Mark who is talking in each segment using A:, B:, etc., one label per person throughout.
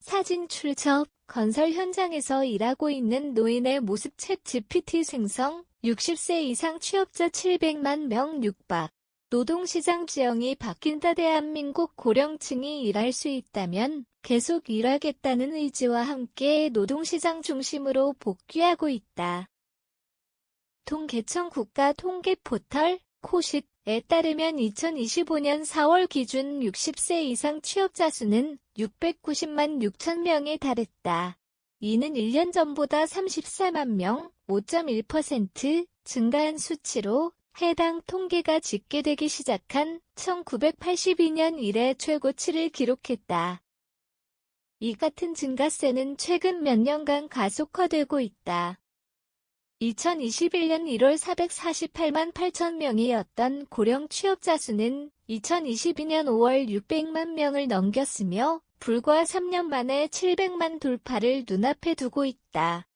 A: 사진 출처, 건설 현장에서 일하고 있는 노인의 모습 챗 GPT 생성, 60세 이상 취업자 700만 명 육박. 노동시장 지형이 바뀐다. 대한민국 고령층이 일할 수 있다면 계속 일하겠다는 의지와 함께 노동시장 중심으로 복귀하고 있다. 통계청 국가통계포털 코식에 따르면 2025년 4월 기준 60세 이상 취업자 수는 690만 6천 명에 달했다. 이는 1년 전보다 34만 명, 5.1% 증가한 수치로 해당 통계가 집계되기 시작한 1982년 이래 최고치를 기록했다. 이 같은 증가세는 최근 몇 년간 가속화되고 있다. 2021년 1월 448만 8천 명이었던 고령 취업자 수는 2022년 5월 600만 명을 넘겼으며 불과 3년 만에 700만 돌파를 눈앞에 두고 있다.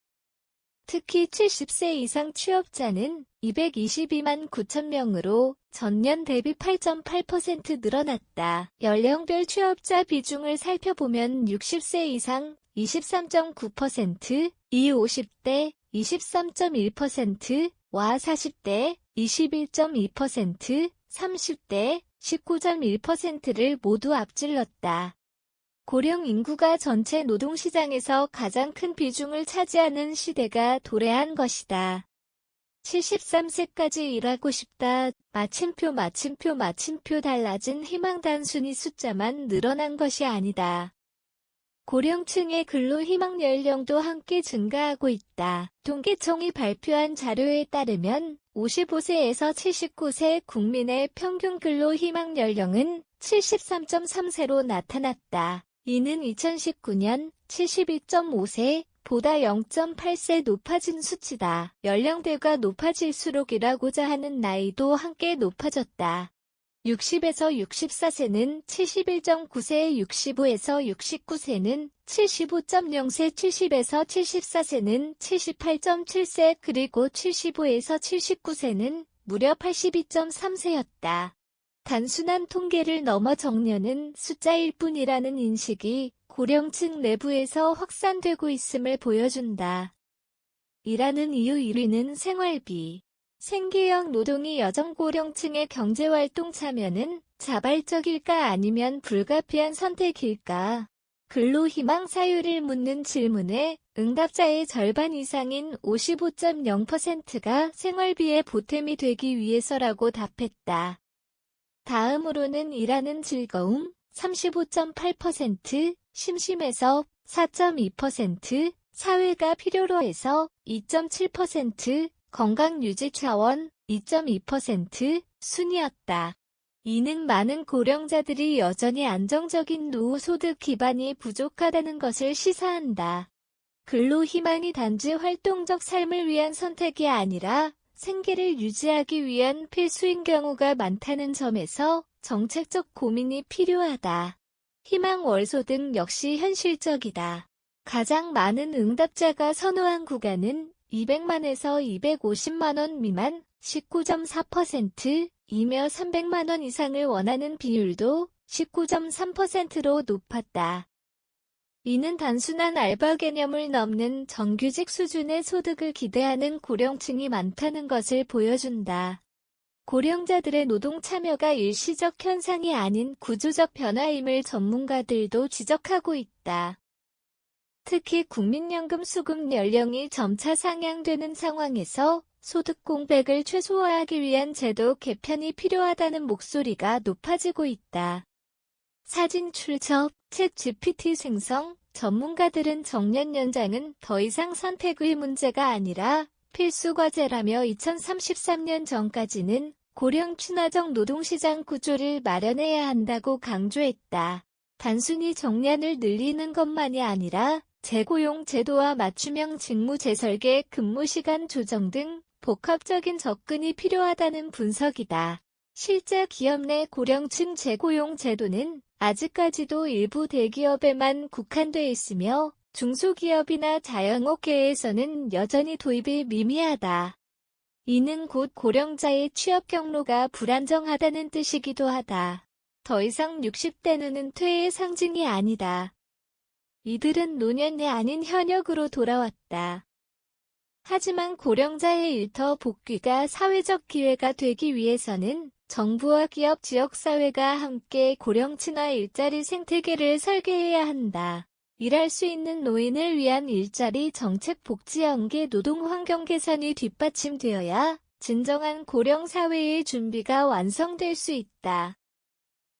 A: 특히 70세 이상 취업자는 222만 9천 명으로 전년 대비 8.8% 늘어났다. 연령별 취업자 비중을 살펴보면 60세 이상 23.9%, 이 50대 23.1%, 와 40대 21.2%, 30대 19.1%를 모두 앞질렀다. 고령 인구가 전체 노동시장에서 가장 큰 비중을 차지하는 시대가 도래한 것이다. 73세까지 일하고 싶다. 마침표 달라진 희망. 단순히 숫자만 늘어난 것이 아니다. 고령층의 근로 희망 연령도 함께 증가하고 있다. 통계청이 발표한 자료에 따르면 55세에서 79세 국민의 평균 근로 희망 연령은 73.3세로 나타났다. 이는 2019년 72.5세보다 0.8세 높아진 수치다. 연령대가 높아질수록 일하고자 하는 나이도 함께 높아졌다. 60에서 64세는 71.9세, 65에서 69세는 75.0세, 70에서 74세는 78.7세, 그리고 75에서 79세는 무려 82.3세였다. 단순한 통계를 넘어 정년은 숫자일 뿐이라는 인식이 고령층 내부에서 확산되고 있음을 보여준다. 일하는 이유 1위는 생활비. 생계형 노동이 여전 고령층의 경제활동 참여는 자발적일까 아니면 불가피한 선택일까? 근로희망 사유를 묻는 질문에 응답자의 절반 이상인 55.0%가 생활비의 보탬이 되기 위해서라고 답했다. 다음으로는 일하는 즐거움 35.8%, 심심해서 4.2%, 사회가 필요로 해서 2.7%, 건강유지 차원 2.2% 순이었다. 이는 많은 고령자들이 여전히 안정적인 노후소득 기반이 부족하다는 것을 시사한다. 근로희망이 단지 활동적 삶을 위한 선택이 아니라 생계를 유지하기 위한 필수인 경우가 많다는 점에서 정책적 고민이 필요하다. 희망 월소득 역시 현실적이다. 가장 많은 응답자가 선호한 구간은 200만에서 250만원 미만 19.4%이며 300만원 이상을 원하는 비율도 19.3%로 높았다. 이는 단순한 알바 개념을 넘는 정규직 수준의 소득을 기대하는 고령층이 많다는 것을 보여준다. 고령자들의 노동 참여가 일시적 현상이 아닌 구조적 변화임을 전문가들도 지적하고 있다. 특히 국민연금 수급 연령이 점차 상향되는 상황에서 소득 공백을 최소화하기 위한 제도 개편이 필요하다는 목소리가 높아지고 있다. 사진 출처, 챗 GPT 생성, 전문가들은 정년 연장은 더 이상 선택의 문제가 아니라 필수 과제라며 2033년 전까지는 고령 친화적 노동시장 구조를 마련해야 한다고 강조했다. 단순히 정년을 늘리는 것만이 아니라 재고용 제도와 맞춤형 직무 재설계, 근무시간 조정 등 복합적인 접근이 필요하다는 분석이다. 실제 기업 내 고령층 재고용 제도는 아직까지도 일부 대기업에만 국한돼 있으며 중소기업이나 자영업계에서는 여전히 도입이 미미하다. 이는 곧 고령자의 취업 경로가 불안정하다는 뜻이기도 하다. 더 이상 60대는 퇴의 상징이 아니다. 이들은 노년이 아닌 현역으로 돌아왔다. 하지만 고령자의 일터 복귀가 사회적 기회가 되기 위해서는 정부와 기업 지역사회가 함께 고령 친화 일자리 생태계를 설계해야 한다. 일할 수 있는 노인을 위한 일자리 정책 복지 연계 노동 환경 개선이 뒷받침되어야 진정한 고령 사회의 준비가 완성될 수 있다.